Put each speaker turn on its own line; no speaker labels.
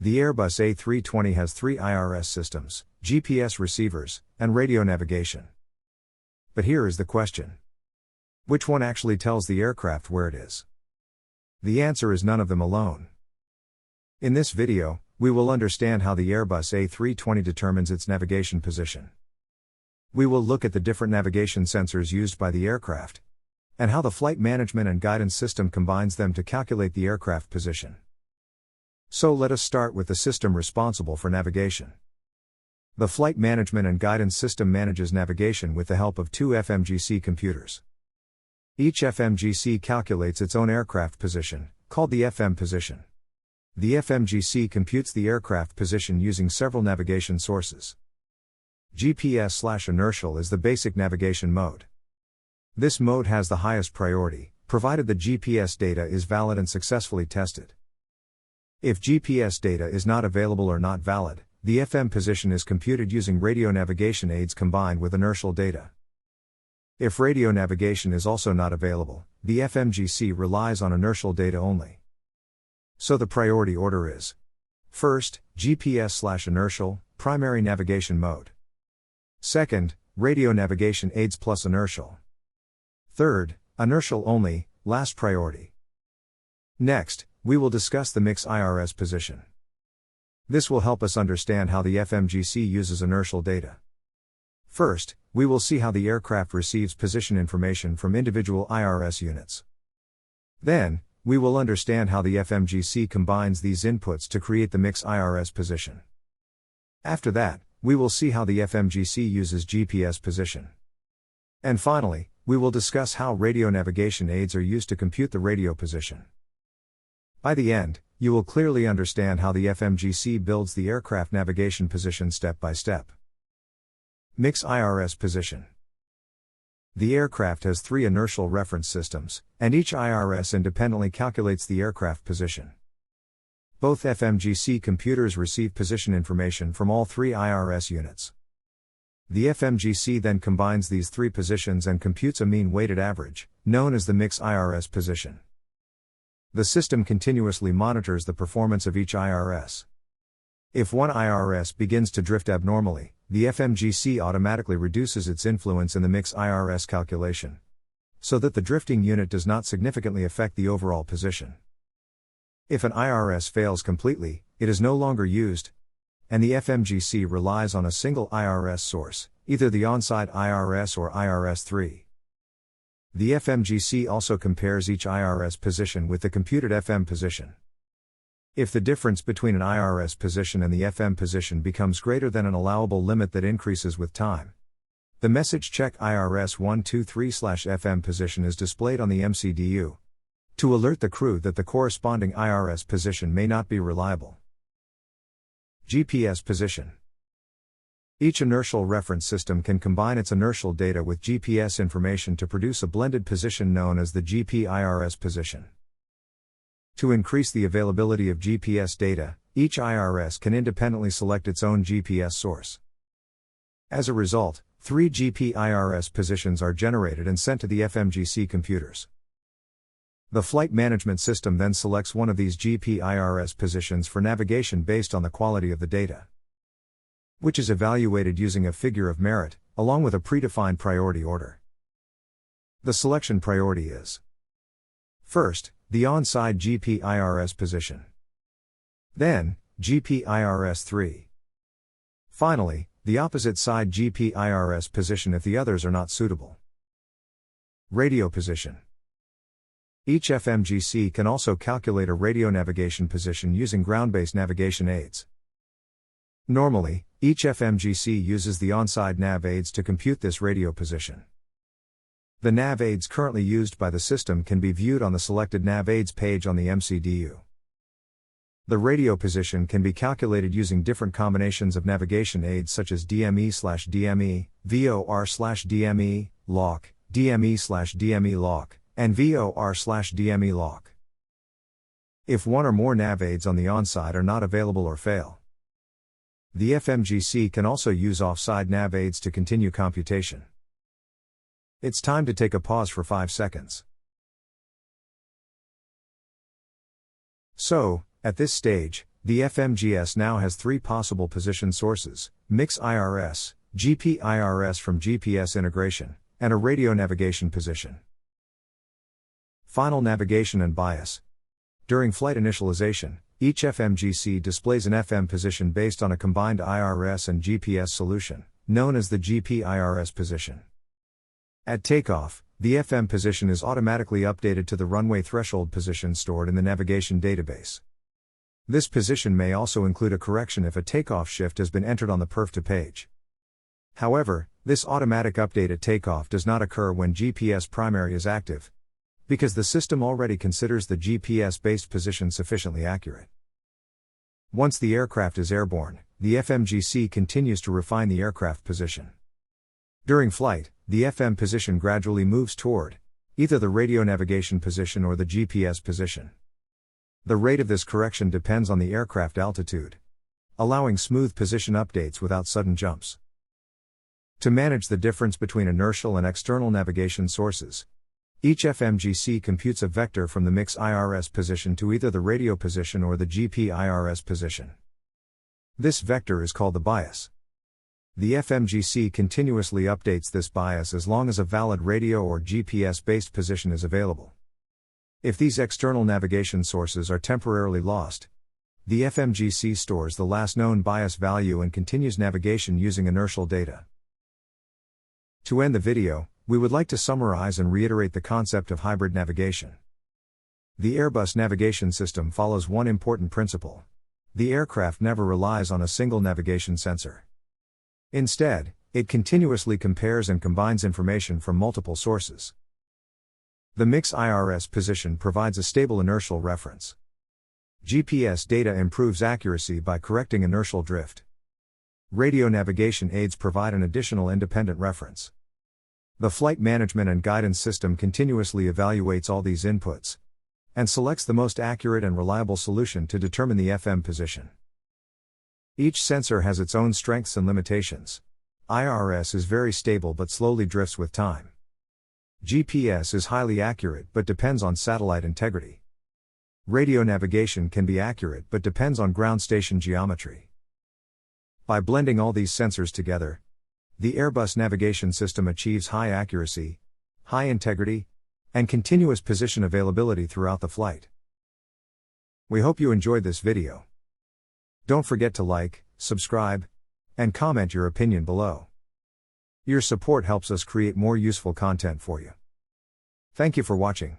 The Airbus A320 has 3 IRS systems, GPS receivers, and radio navigation. But here is the question. Which one actually tells the aircraft where it is? The answer is none of them alone. In this video, we will understand how the Airbus A320 determines its navigation position. We will look at the different navigation sensors used by the aircraft, and how the flight management and guidance system combines them to calculate the aircraft position. So let us start with the system responsible for navigation. The flight management and guidance system manages navigation with the help of 2 FMGC computers. Each FMGC calculates its own aircraft position, called the FM position. The FMGC computes the aircraft position using several navigation sources. GPS/inertial is the basic navigation mode. This mode has the highest priority, provided the GPS data is valid and successfully tested. If GPS data is not available or not valid, the FM position is computed using radio navigation aids combined with inertial data. If radio navigation is also not available, the FMGC relies on inertial data only. So the priority order is: first, GPS/inertial, primary navigation mode. Second, radio navigation aids plus inertial. Third, inertial only, last priority. Next, we will discuss the mix IRS position. This will help us understand how the FMGC uses inertial data. First, we will see how the aircraft receives position information from individual IRS units. Then, we will understand how the FMGC combines these inputs to create the mix IRS position. After that, we will see how the FMGC uses GPS position. And finally, we will discuss how radio navigation aids are used to compute the radio position. By the end, you will clearly understand how the FMGC builds the aircraft navigation position step by step. Mix IRS position. The aircraft has 3 inertial reference systems, and each IRS independently calculates the aircraft position. Both FMGC computers receive position information from all 3 IRS units. The FMGC then combines these 3 positions and computes a mean weighted average, known as the mix IRS position. The system continuously monitors the performance of each IRS. If one IRS begins to drift abnormally, the FMGC automatically reduces its influence in the mix IRS calculation, so that the drifting unit does not significantly affect the overall position. If an IRS fails completely, it is no longer used, and the FMGC relies on a single IRS source, either the on-site IRS or IRS-3. The FMGC also compares each IRS position with the computed FM position. If the difference between an IRS position and the FM position becomes greater than an allowable limit that increases with time, the message check IRS 123/FM position is displayed on the MCDU to alert the crew that the corresponding IRS position may not be reliable. GPS position. Each inertial reference system can combine its inertial data with GPS information to produce a blended position known as the GP-IRS position. To increase the availability of GPS data, each IRS can independently select its own GPS source. As a result, 3 GP-IRS positions are generated and sent to the FMGC computers. The flight management system then selects one of these GP-IRS positions for navigation based on the quality of the data, which is evaluated using a figure of merit, along with a predefined priority order. The selection priority is: first, the on-side GP-IRS position. Then, GP-IRS-3. Finally, the opposite side GP-IRS position if the others are not suitable. Radio position. Each FMGC can also calculate a radio navigation position using ground-based navigation aids. Normally, each FMGC uses the on-side nav aids to compute this radio position. The nav aids currently used by the system can be viewed on the selected nav aids page on the MCDU. The radio position can be calculated using different combinations of navigation aids such as DME/DME, VOR/DME, LOC, DME/DME LOC, and VOR/DME LOC. If one or more nav aids on the on-side are not available or fail, the FMGC can also use off-side nav aids to continue computation. It's time to take a pause for 5 seconds. So, at this stage, the FMGS now has 3 possible position sources: mix IRS, GP-IRS from GPS integration, and a radio navigation position. Final navigation and bias. During flight initialization, each FMGC displays an FM position based on a combined IRS and GPS solution, known as the GP-IRS position. At takeoff, the FM position is automatically updated to the runway threshold position stored in the navigation database. This position may also include a correction if a takeoff shift has been entered on the perf to page. However, this automatic update at takeoff does not occur when GPS primary is active, because the system already considers the GPS-based position sufficiently accurate. Once the aircraft is airborne, the FMGC continues to refine the aircraft position. During flight, the FM position gradually moves toward either the radio navigation position or the GPS position. The rate of this correction depends on the aircraft altitude, allowing smooth position updates without sudden jumps. To manage the difference between inertial and external navigation sources, each FMGC computes a vector from the mix IRS position to either the radio position or the GP-IRS position. This vector is called the bias. The FMGC continuously updates this bias as long as a valid radio or GPS-based position is available. If these external navigation sources are temporarily lost, the FMGC stores the last known bias value and continues navigation using inertial data. To end the video, we would like to summarize and reiterate the concept of hybrid navigation. The Airbus navigation system follows one important principle: the aircraft never relies on a single navigation sensor. Instead, it continuously compares and combines information from multiple sources. The mix IRS position provides a stable inertial reference. GPS data improves accuracy by correcting inertial drift. Radio navigation aids provide an additional independent reference. The flight management and guidance system continuously evaluates all these inputs and selects the most accurate and reliable solution to determine the FM position. Each sensor has its own strengths and limitations. IRS is very stable but slowly drifts with time. GPS is highly accurate but depends on satellite integrity. Radio navigation can be accurate but depends on ground station geometry. By blending all these sensors together, the Airbus navigation system achieves high accuracy, high integrity, and continuous position availability throughout the flight. We hope you enjoyed this video. Don't forget to like, subscribe, and comment your opinion below. Your support helps us create more useful content for you. Thank you for watching.